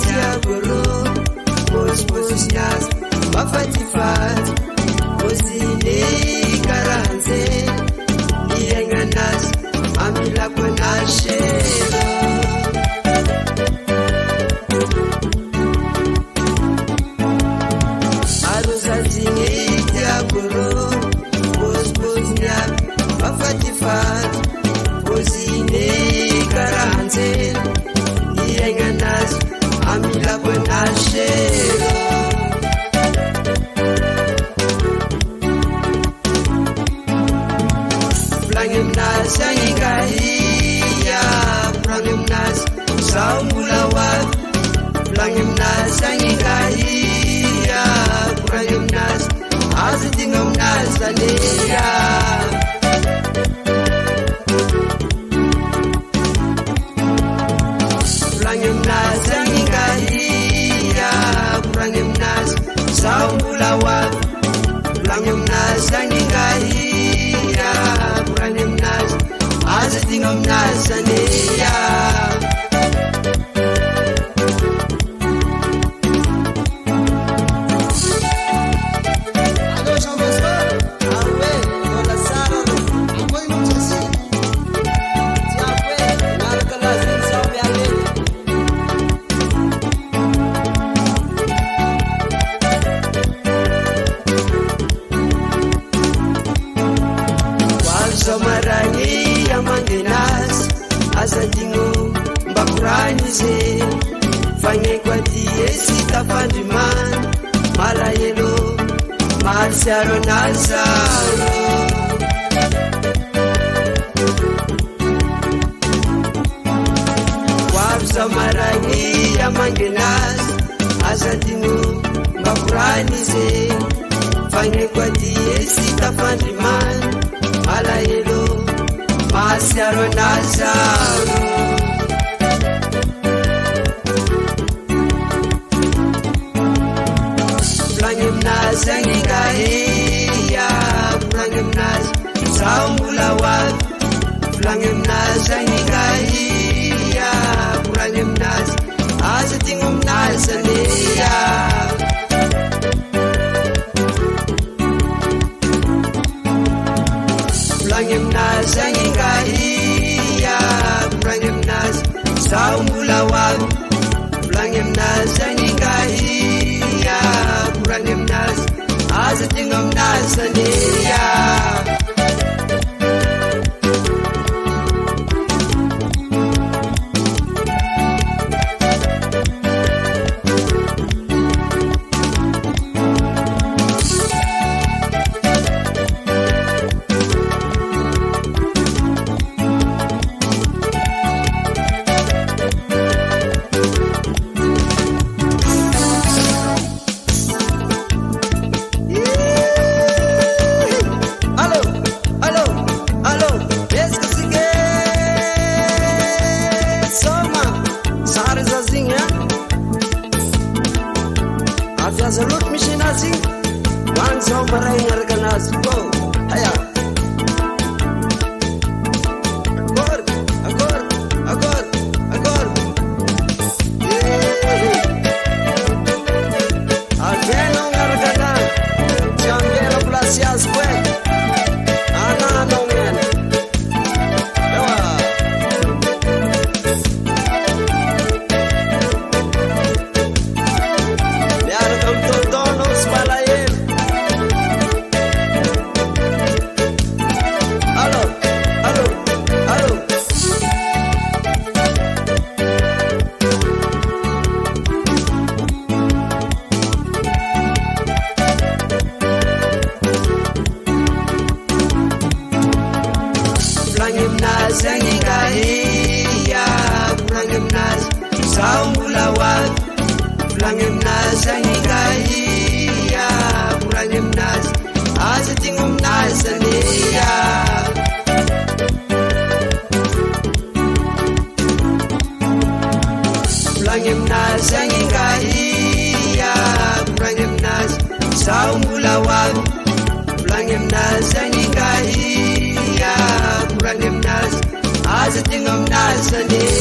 tiagoro posposias mafatifat osine karanze nienganas amila kwanashero aruzazine tiagoro posposias mafatifat osine karanze nienganas amila kwanashero Plangimnas angikaiya Plangimnas saumulawat Plangimnas angikaiya Plangimnas azitingomnas aniya Plangimnas angikaiya Plangimnas saumulawat Plangimnas angikaiya Plangimnas azitingomnas aniya Somarangi yamangenas azatingo mbakuranize fange kwatie sitapandiman malayelo marsiaro nazaro Somarangi yamangenas azatingo mbakuranize fange kwatie sitapandiman Malayelo, Masiaro Nazaro Plangimnas angikaiya Plangimnas saumulawat Plangimnas angikaiya Plangimnas azitingomnas aniya Plangimnas angikaiya Plangimnas saumulawat Plangimnas angikaiya Plangimnas azitingomnas aniya Zalut mishinazi wanzo marai narkanas go haya agor ageno narkana jambela plasias kwe ana nongen yawa biar todos malayel Allo Plangimnas angikaiya Plangimnas saumulawat Plangimnas angikaiya Plangimnas azitingomnas aniya Plangimnas angikaiya Plangimnas saumulawat Plangimnas angikaiya Plangimnas azitingomnas aniya